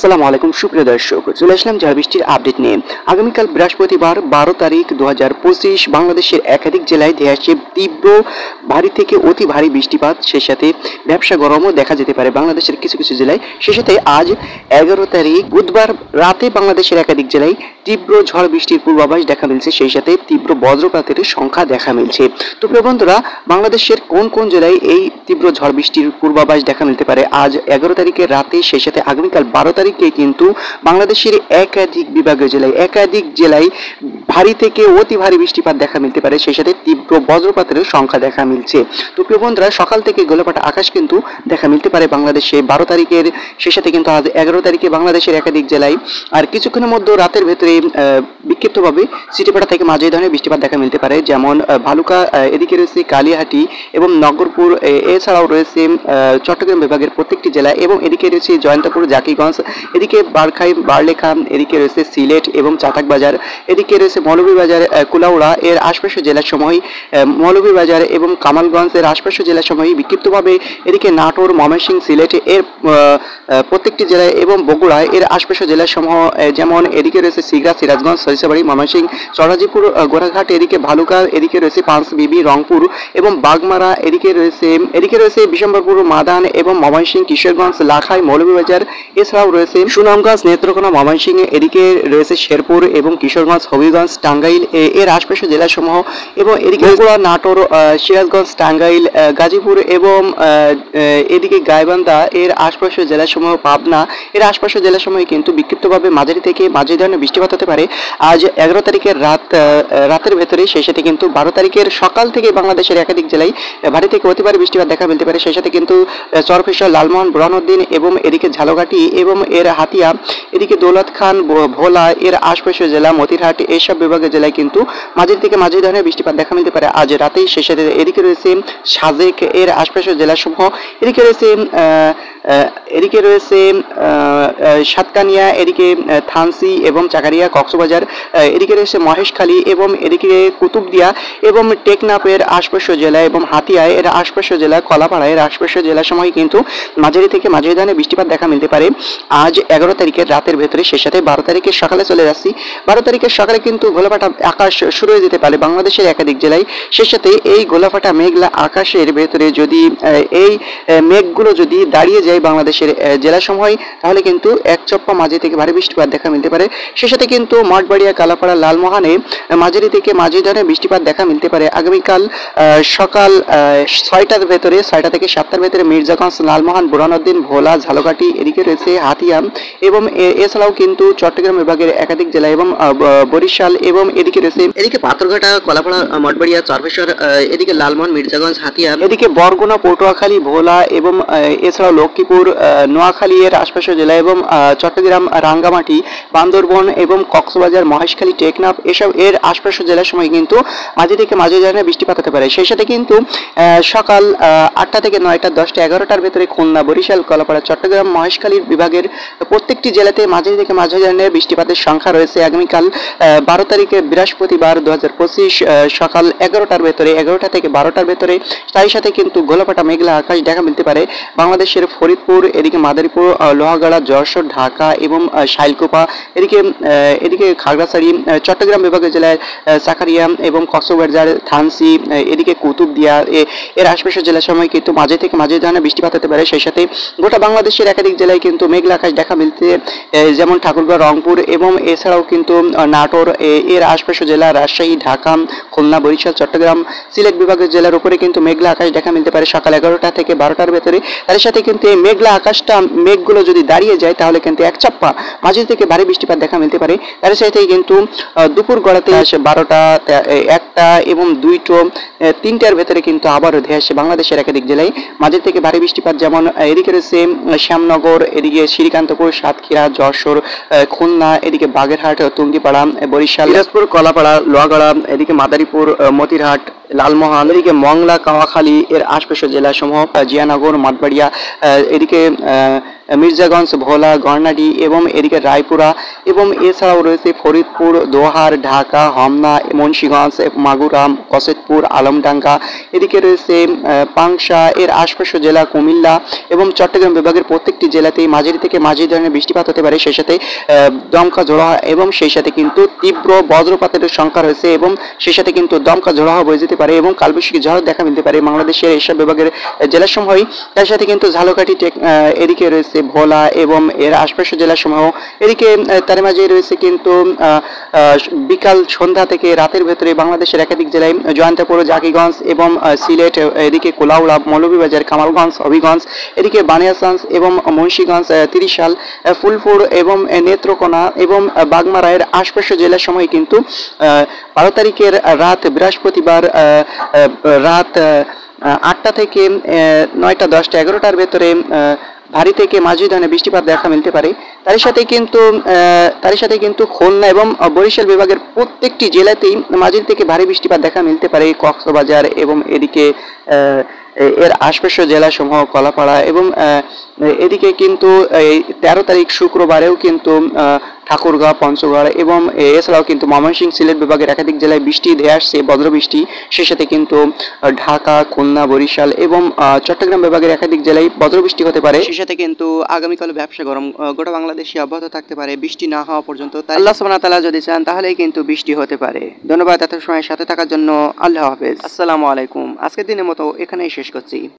আসসালামু আলাইকুম সুপ্রিয় দর্শক, চলে আসলাম ঝড় বৃষ্টির আপডেট নিয়ে। আগামীকাল বৃহস্পতিবার 12 তারিখ 2025 বাংলাদেশের একাধিক জেলায় ধেয়ে আসছে তীব্র ভারী থেকে অতি ভারী বৃষ্টিপাত, সেই সাথে ব্যবসা গরমও দেখা যেতে পারে বাংলাদেশের কিছু কিছু জেলায়। সেই সাথে আজ 11 তারিখ বুধবার রাতে বাংলাদেশের একাধিক জেলায় তীব্র ঝড় বৃষ্টির পূর্বাভাস দেখা মিলছে, সেই সাথে তীব্র বজ্রপাতের সংখ্যা দেখা মিলছে। তো প্রিয় বন্ধুরা, বাংলাদেশের কোন কোন জেলায় এই তীব্র ঝড় বৃষ্টির পূর্বাভাস দেখা মিলতে পারে আজ 11 তারিখের রাতে, সেই সাথে আগামীকাল 12 তারিখে কিন্তু বাংলাদেশের একাধিক বিভাগীয় জেলায় একাধিক জেলায় ভারী থেকে অতি ভারী বৃষ্টিপাত দেখা মিলতে পারে, সেই সাথে তীব্র বজ্রপাতের সংখ্যা দেখা মিলছে। তো প্রিয় বন্ধুরা, সকাল থেকে গোলাপাটা আকাশ কিন্তু দেখা মিলতে পারে বাংলাদেশে 12 তারিখের, সেই সাথে কিন্তু আজ 11 তারিখে বাংলাদেশের একাধিক জেলায়। আর কিছুক্ষণের মধ্যে রাতের ভেতরে বিক্ষিপ্তভাবে সিটিপাড়া থেকে মাঝারি ধরনের বৃষ্টিপাত দেখা মিলতে পারে, যেমন ভালুকা, এদিকে রয়েছে কালিয়াহাটি এবং নগরপুর, এছাড়াও রয়েছে চট্টগ্রাম বিভাগের প্রত্যেকটি জেলা, এবং এদিকে রয়েছে জয়ন্তপুর, জাকিগঞ্জ, এদিকে বারখাই, বারলেখা, এদিকে রয়েছে সিলেট এবং চাতাকবাজার, এদিকে রয়েছে মৌলভীবাজার, কুলাউড়া এর আশপাশের জেলাসমূহ, মৌলভীবাজার এবং কামালগঞ্জের আশপাশের জেলাসমূহ বিক্ষিপ্তভাবে, এদিকে নাটোর, ময়মনসিংহ, সিলেট এর প্রত্যেকটি জেলায় এবং বগুড়া এর আশপাশের জেলাসমূহ, যেমন এদিকে রয়েছে সিগড়া, সিরাজগঞ্জ, সরিষাবাড়ি, ময়মনসিংহ, চরাজিপুর, গোড়াঘাট, এদিকে ভালুকা, এদিকে রয়েছে পাঁচবিবি, রংপুর এবং বাগমারা, এদিকে রয়েছে বিশম্বরপুর, মাদান এবং ময়মনসিংহ, কিশোরগঞ্জ, লাখাই, মৌলভীবাজার, এছাড়াও রয়েছে সুনামগঞ্জ, নেত্রকোনা, ময়মনসিংহ, এদিকে রয়েছে শেরপুর এবং কিশোরগঞ্জ, হবিগঞ্জ, টাঙ্গাইল এর আশপাশের জেলাসমূহ, এবং এদিকে বগুড়া, নাটোর, সিরাজগঞ্জ, টাঙ্গাইল, গাজীপুর এবং এদিকে গাইবান্ধা এর আশপাশের জেলাসমূহ, পাবনা এর আশপাশের জেলাসমূহে কিন্তু বিক্ষিপ্তভাবে মাঝারি থেকে মাঝারি ধরনের বৃষ্টিপাত হতে পারে আজ 11 তারিখের রাতের ভেতরে, সেই সাথে কিন্তু 12 তারিখের সকাল থেকে বাংলাদেশের একাধিক জেলায় ভারী থেকে অতি ভারী বৃষ্টিপাত দেখা মিলতে পারে, সেই সাথে কিন্তু চরফেশর, লালমোহন, বুরহানুদ্দিন এবং এদিকে ঝালকাঠি এবং এর হাতিয়া, এদিকে দৌলত খান, ভোলা এর আশপাশের জেলা, মতিরহাট এইসব বিভাগের জেলায় কিন্তু মাঝারি থেকে মাঝারি ধরনের বৃষ্টিপাত দেখা মিলতে পারে আজ রাতেই, সেই সাথে এদিকে রয়েছে সাজেক এর আশপাশের জেলাসমূহ, এদিকে রয়েছে সাতকানিয়া, এদিকে থানসি এবং চাকারিয়া, কক্সবাজার, এদিকে রয়েছে মহেশখালী এবং এদিকে কুতুবদিয়া এবং টেকনাফের আশপাশের জেলা এবং হাতিয়া এর আশপাশের জেলা, কলাপাড়া এর আশপাশের জেলাসমূহ কিন্তু মাঝারি থেকে মাঝারি ধরনের বৃষ্টিপাত দেখা মিলতে পারে আজ 11 তারিখের রাতের ভেতরে, সেই সাথে 12 তারিখের সকালে চলে যাচ্ছি। 12 তারিখের সকালে কিন্তু গোলাপাটা আকাশ শুরু হয়ে যেতে পারে বাংলাদেশের একাধিক জেলায়, সেই সাথে এই গোলাপাটা মেঘলা আকাশের ভেতরে যদি এই মেঘগুলো যদি দাঁড়িয়ে যায় বাংলাদেশের জেলাসমূহে, তাহলে কিন্তু এক চপ্পা মাঝারি থেকে ভারী বৃষ্টিপাত দেখা মিলতে পারে, সেই সাথে কিন্তু মঠবাড়িয়া, কালাপাড়া, লালমোহনে মাঝারি থেকে মাঝারি ধরনের বৃষ্টিপাত দেখা মিলতে পারে আগামীকাল সকাল 6টার ভেতরে, 6টা থেকে 7টার ভেতরে মির্জাগঞ্জ, লালমোহন, বুরহানুদ্দিন, ভোলা, ঝালকাঠি, এদিকে রয়েছে হাতিয়া এবং এছাড়াও কিন্তু চট্টগ্রাম বিভাগের একাধিক জেলা এবং বরিশাল এবং এদিকে রয়েছে পাথরঘাটা, কলাপাড়া, মঠবাড়িয়া, চরফেশর, এদিকে লালমোহন, মির্জাগঞ্জ, হাতিয়া, এদিকে বরগুনা, পটুয়াখালী, ভোলা এবং এছাড়াও লক্ষ্মীপুর, নোয়াখালী এর আশপাশের জেলা এবং চট্টগ্রাম, রাঙ্গামাটি, বান্দরবন এবং কক্সবাজার, মহেশখালী, টেকনাফ এসব এর আশপাশের জেলাসমূহে কিন্তু মাঝারি থেকে মাঝারি ধরনের বৃষ্টিপাত হতে পারে, সেই সাথে কিন্তু সকাল 8টা থেকে 9টা, 10টা, 11টার ভেতরে খুলনা, বরিশাল, কলাপাড়া, চট্টগ্রাম, মহেশখালীর বিভাগের প্রত্যেকটি জেলাতে মাঝারি থেকে মাঝারি ধরনের বৃষ্টিপাতের সংখ্যা রয়েছে আগামীকাল 12 তারিখে বৃহস্পতিবার 2025 সকাল 11টার ভেতরে, 11টা থেকে 12টার ভেতরে। তার সাথে কিন্তু গোলাপাটা মেঘলা আকাশ দেখা মিলতে পারে বাংলাদেশের ফরিদপুর, এদিকে মাদারীপুর, লোহাগাড়া, যশোর, ঢাকা এবং শাইলকুপা, এদিকে খাগড়াছড়ি, চট্টগ্রাম বিভাগের জেলায় চাকারিয়া এবং কক্সবাজার, থানসি, এদিকে কুতুবদিয়া এর আশপাশের জেলাসমূহে কিন্তু মাঝে থেকে মাঝে ধরনের বৃষ্টিপাত হতে পারে, সেই সাথে গোটা বাংলাদেশের একাধিক জেলায় কিন্তু মেঘলা আকাশ দেখা মিলতে, যেমন ঠাকুরগাঁও, রংপুর এবং এছাড়াও কিন্তু নাটোর এর আশপাশের জেলা, রাজশাহী, ঢাকা, খুলনা, বরিশাল, চট্টগ্রাম, সিলেট বিভাগের জেলার উপরে কিন্তু মেঘলা আকাশ দেখা মিলতে পারে সকাল 11টা থেকে 12টার ভেতরে। তার সাথে কিন্তু এই মেঘলা আকাশটা, মেঘগুলো যদি দাঁড়িয়ে যায় তাহলে কিন্তু এক চাপ্পা মাঝারি থেকে ভারী বৃষ্টিপাত দেখা মিলতে পারে, তার সাথে কিন্তু দুপুর গড়াতে আসে 12টা, 1টা এবং 2টো, 3টার ভেতরে কিন্তু আবারও ধেয়ে আসে বাংলাদেশের একাধিক জেলায় মাঝারি থেকে ভারী বৃষ্টিপাত, যেমন এদিকে রয়েছে শ্যামনগর, এদিকে শ্রীকান্তপুর, সাতক্ষীরা, যশোর, খুলনা, এদিকে বাগেরহাট, টুঙ্গিপাড়া, বরিশাল, দিনাজপুর, কলাপাড়া, লোহাগাড়া, এদিকে মাদারীপুর, মতিরহাট লালমোহন, এদিকে মংলা, কাওয়াখালী এর আশপাশের জেলাসমূহ জিয়ানগর, মাঠবাড়িয়া, এদিকে মির্জাগঞ্জ, ভোলা, গর্নাডি এবং এদিকে রায়পুরা এবং এছাড়াও রয়েছে ফরিদপুর, দোহার, ঢাকা, হোমনা, মুন্সিগঞ্জ, মাগুরা, কসেতপুর, আলমডাঙ্গা, এদিকে রয়েছে পাংশা এর আশপাশের জেলা কুমিল্লা এবং চট্টগ্রাম বিভাগের প্রত্যেকটি জেলাতেই মাঝারি থেকে মাঝারি ধরনের বৃষ্টিপাত হতে পারে, সেই সাথে দমকা ঝোড়ো এবং সেই সাথে কিন্তু তীব্র বজ্রপাতের সংখ্যা রয়েছে এবং সেই সাথে কিন্তু দমকা ঝোড়ো হাওয়া বয়ে যেতে পারে এবং কালবৈশাখী ঝড় দেখা মিলতে পারে বাংলাদেশের এসব বিভাগের জেলাসমূহই। তার সাথে কিন্তু ঝালকাঠি, এদিকে রয়েছে ভোলা এবং এর আশপাশের জেলাসমূহ, এদিকে তার মাঝে রয়েছে কিন্তু বিকাল সন্ধ্যা থেকে রাতের ভেতরে বাংলাদেশের একাধিক জেলায় জয়ন্তপুর, জাকিগঞ্জ এবং সিলেট, এদিকে কোলাউড়া, মৌলভীবাজার, কামালগঞ্জ, হবিগঞ্জ, এদিকে বানিয়াচঞ্জ এবং মুন্সিগঞ্জ, ত্রিশাল, ফুলপুর এবং নেত্রকোনা এবং বাগমারায়ের আশপাশের জেলার সময় কিন্তু 12 তারিখের রাত বৃহস্পতিবার রাত 8টা থেকে 9টা, 10টা, 11টার ভেতরে ভারী থেকে মাঝারি ধরনের বৃষ্টিপাত দেখা মিলতে পারে। তারই সাথে কিন্তু খুলনা এবং বরিশাল বিভাগের প্রত্যেকটি জেলাতেই মাঝারি থেকে ভারী বৃষ্টিপাত দেখা মিলতে পারে। কক্সবাজার এবং এদিকে এর আশপাশের জেলাসমূহ কলাপাড়া এবং এদিকে কিন্তু এই 13 তারিখ শুক্রবারেও কিন্তু ঠাকুরগাঁও, পঞ্চগড় এবং এছাড়াও কিন্তু ময়মনসিংহ, সিলেট বিভাগের একাধিক জেলায় বৃষ্টি ধেয়ে আসছে, বজ্রবৃষ্টি। সেই সাথে কিন্তু ঢাকা, খুলনা, বরিশাল এবং চট্টগ্রাম বিভাগের একাধিক জেলায় বজ্রবৃষ্টি হতে পারে। সেই সাথে কিন্তু আগামীকাল ব্যবসা গরম গোটা বাংলাদেশে অব্যাহত থাকতে পারে বৃষ্টি না হওয়া পর্যন্ত। আল্লাহ সুবহানাহু ওয়া তাআলা যদি চান তাহলেই কিন্তু বৃষ্টি হতে পারে। ধন্যবাদ এত সময় সাথে থাকার জন্য। আল্লাহ হাফেজ, আসসালামু আলাইকুম। আজকের দিনের মতো এখানেই শেষ করছি।